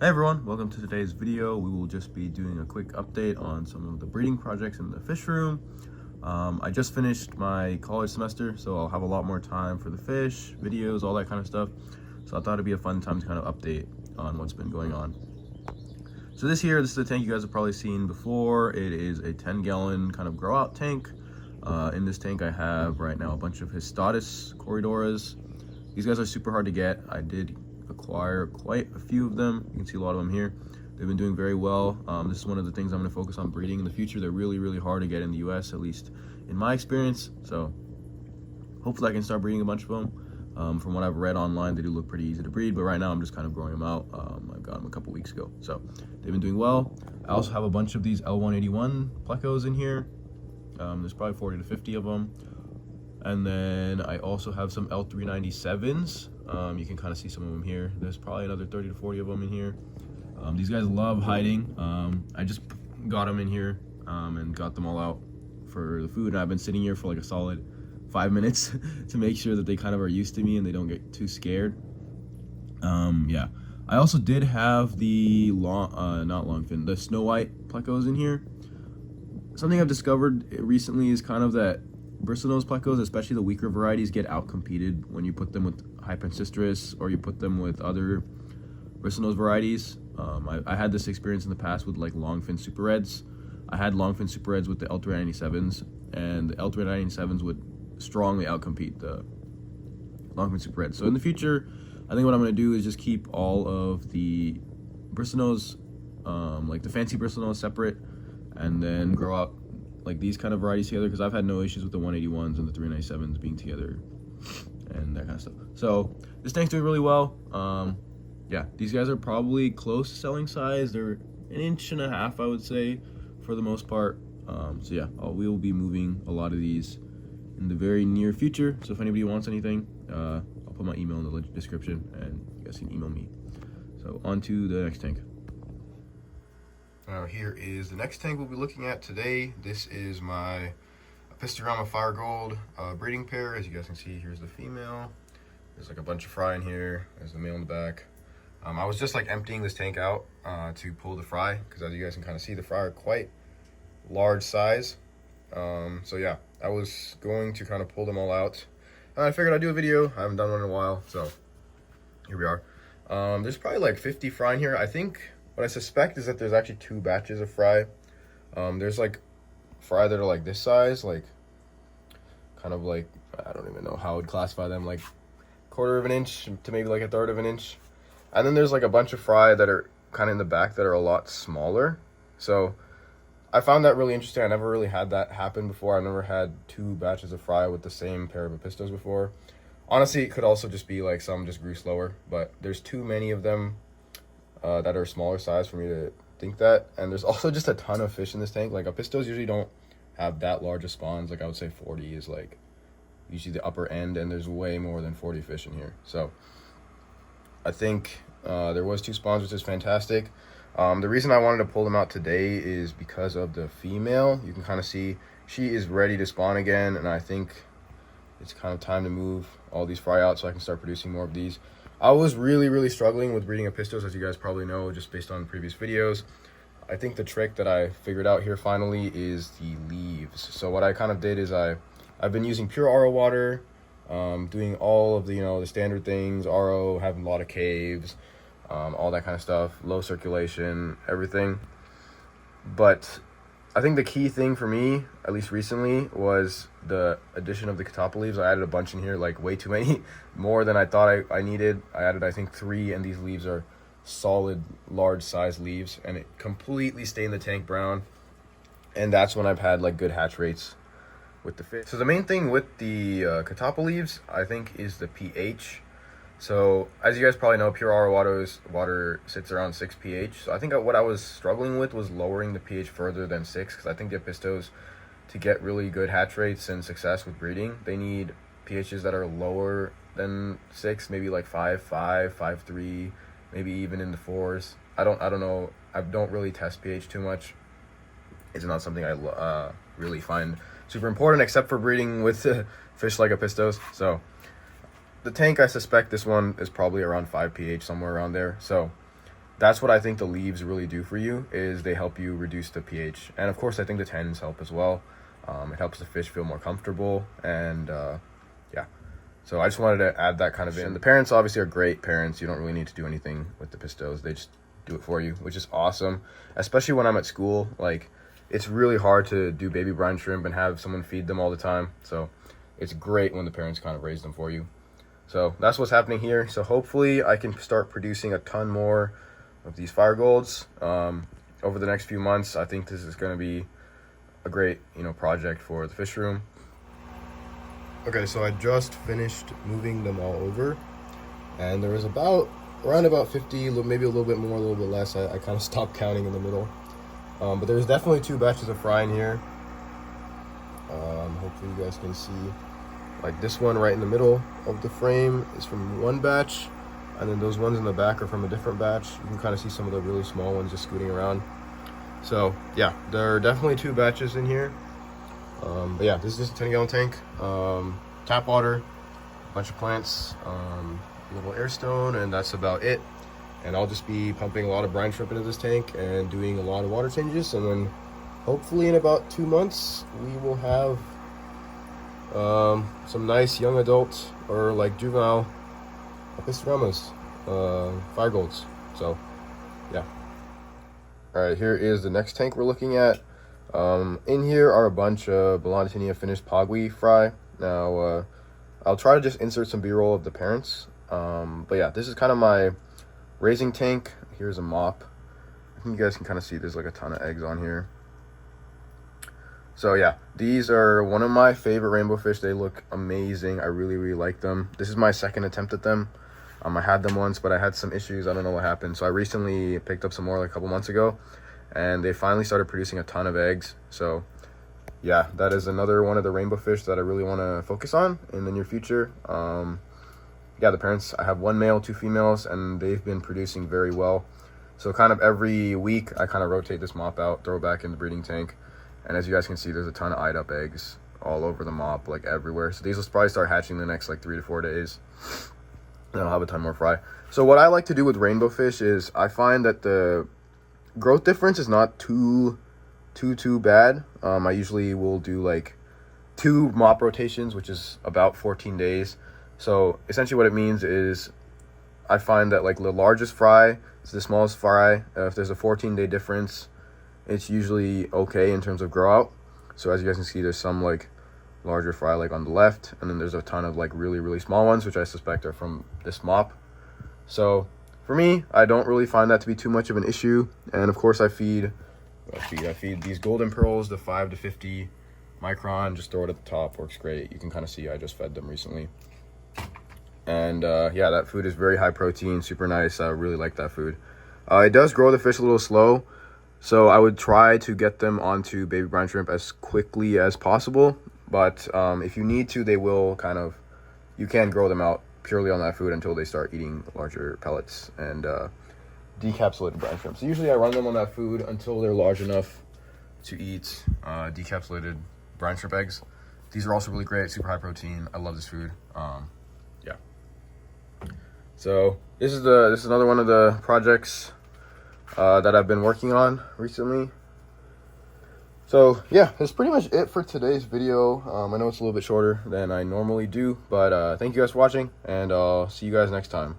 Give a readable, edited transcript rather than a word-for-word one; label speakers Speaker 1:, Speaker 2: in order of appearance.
Speaker 1: Hey everyone, welcome to today's video. We will just be doing a quick update on some of the breeding projects in the fish room. I just finished my college semester, so I'll have a lot more time for the fish, videos, all that kind of stuff. So I thought it'd be a fun time to kind of update on what's been going on. So this is the tank you guys have probably seen before. It is a 10-gallon kind of grow out tank. In this tank I have right now a bunch of Histotus Corydoras. These guys are super hard to get. I did acquire quite a few of them. You can see a lot of them here. They've been doing very well. This is one of the things I'm going to focus on breeding in the future. They're really hard to get in the US, at least in my experience. So hopefully I can start breeding a bunch of them. From what I've read online, they do look pretty easy to breed, but right now I'm just kind of growing them out. I got them a couple weeks ago, so they've been doing well. I also have a bunch of these L181 Plecos in here. There's probably 40 to 50 of them. And then I also have some L397s. You can kind of see some of them here. There's probably another 30 to 40 of them in here. These guys love hiding. I just got them in here and got them all out for the food. And I've been sitting here for like a solid 5 minutes to make sure that they kind of are used to me and they don't get too scared. Yeah. I also did have the the Snow White Plecos in here. Something I've discovered recently is kind of that bristlenose plecos, especially the weaker varieties, get outcompeted when you put them with Hypancistris or you put them with other bristlenose varieties. I had this experience in the past with like longfin super reds. I had longfin super reds with the L397s, and the L397s would strongly outcompete the longfin super reds. So in the future, I think what I'm going to do is just keep all of the bristlenose, like the fancy bristlenose, separate, and then grow out like these kind of varieties together, because I've had no issues with the 181s and the 397s being together and that kind of stuff. So this tank's doing really well. Yeah, these guys are probably close to selling size. They're 1.5 inches, I would say, for the most part. So yeah, we will be moving a lot of these in the very near future. So if anybody wants anything, I'll put my email in the description and you guys can email me. So on to the next tank. Now here is the next tank we'll be looking at today. This is my Apistogramma Fire Gold breeding pair. As you guys can see, here's the female. There's like a bunch of fry in here. There's the male in the back. I was just like emptying this tank out to pull the fry, because as you guys can kind of see, the fry are quite large size. So yeah, I was going to kind of pull them all out. I figured I'd do a video. I haven't done one in a while, so here we are. There's probably like 50 fry in here. I think what I suspect is that there's actually 2 batches of fry. There's like fry that are like this size, like kind of like, I don't even know how I would classify them, like 1/4 of an inch to maybe like 1/3 of an inch. And then there's like a bunch of fry that are kind of in the back that are a lot smaller. So I found that really interesting. I never really had that happen before. I never had 2 batches of fry with the same pair of Apistos before. Honestly, it could also just be like some just grew slower, but there's too many of them that are smaller size for me to think that. And there's also just a ton of fish in this tank. Like Apistos usually don't have that large of spawns. Like I would say 40 is like usually the upper end, and there's way more than 40 fish in here. So I think there was 2 spawns, which is fantastic. The reason I wanted to pull them out today is because of the female. You can kind of see she is ready to spawn again, and I think it's kind of time to move all these fry out so I can start producing more of these. I was really struggling with breeding Apistos, as you guys probably know, just based on previous videos. I think the trick that I figured out here finally is the leaves. So what I kind of did is I've been using pure RO water, doing all of the, the standard things, RO, having a lot of caves, all that kind of stuff, low circulation, everything. But I think the key thing for me, at least recently, was the addition of the catappa leaves. I added a bunch in here, like way too many, more than I thought I needed. I added, I think, 3, and these leaves are solid, large size leaves, and it completely stained the tank brown. And that's when I've had like good hatch rates with the fish. So the main thing with the catappa leaves, I think, is the pH. So as you guys probably know, pure RO water sits around 6 pH. So I think what I was struggling with was lowering the pH further than 6, because I think the Apistos, to get really good hatch rates and success with breeding, they need pHs that are lower than 6, maybe like 5.5, 5.3, maybe even in the 4s. I don't know. I don't really test pH too much. It's not something I really find super important, except for breeding with fish like Apistos. So the tank, I suspect this one is probably around 5 pH, somewhere around there. So that's what I think the leaves really do for you, is they help you reduce the pH. And of course, I think the tannins help as well. It helps the fish feel more comfortable, and yeah. So I just wanted to add that kind of in. The parents obviously are great parents. You don't really need to do anything with the pistos. They just do it for you, which is awesome. Especially when I'm at school, like, it's really hard to do baby brine shrimp and have someone feed them all the time. So it's great when the parents kind of raise them for you. So that's what's happening here. So hopefully I can start producing a ton more of these fire golds over the next few months. I think this is going to be a great, project for the fish room. Okay, so I just finished moving them all over, and there was around about 50, maybe a little bit more, a little bit less. I kind of stopped counting in the middle. But there's definitely 2 batches of fry in here. Hopefully you guys can see, like, this one right in the middle of the frame is from one batch, and then those ones in the back are from a different batch. You can kind of see some of the really small ones just scooting around. So yeah, there are definitely 2 batches in here. But yeah, this is just a 10-gallon tank. Tap water, a bunch of plants, a little air stone, and that's about it. And I'll just be pumping a lot of brine shrimp into this tank and doing a lot of water changes, and then hopefully in about 2 months we will have some nice young adult or like juvenile apistogrammas, fire golds. So yeah. All right, here is the next tank we're looking at. In here are a bunch of Belontinia finished pogwe fry. Now I'll try to just insert some b-roll of the parents, but yeah, this is kind of my raising tank. Here's a mop. I think you guys can kind of see there's like a ton of eggs on here. So yeah, these are one of my favorite rainbow fish. They look amazing. I really like them. This is my second attempt at them. I had them once, but I had some issues. I don't know what happened. So I recently picked up some more like a couple months ago, and they finally started producing a ton of eggs. So yeah, that is another one of the rainbow fish that I really want to focus on in the near future. Yeah, the parents, I have 1 male, 2 females, and they've been producing very well. So kind of every week, I kind of rotate this mop out, throw it back in the breeding tank. And as you guys can see, there's a ton of eyed up eggs all over the mop, like everywhere. So these will probably start hatching in the next like 3 to 4 days. And I'll have a ton more fry. So what I like to do with rainbow fish is I find that the growth difference is not too bad. I usually will do like 2 mop rotations, which is about 14 days. So essentially what it means is I find that like the largest fry is the smallest fry. If there's a 14-day difference, it's usually okay in terms of grow out. So as you guys can see, there's some like larger fry like on the left, and then there's a ton of like really small ones, which I suspect are from this mop. So for me, I don't really find that to be too much of an issue. And of course I feed these golden pearls, the 5 to 50 micron, just throw it at the top, works great. You can kind of see I just fed them recently. And yeah, that food is very high protein, super nice. I really like that food. It does grow the fish a little slow, so I would try to get them onto baby brine shrimp as quickly as possible. But if you need to, you can grow them out purely on that food until they start eating larger pellets and decapsulated brine shrimp. So usually I run them on that food until they're large enough to eat decapsulated brine shrimp eggs. These are also really great, super high protein. I love this food. Yeah. So this is another one of the projects that I've been working on recently. So yeah, that's pretty much it for today's video. I know it's a little bit shorter than I normally do, but thank you guys for watching, and I'll see you guys next time.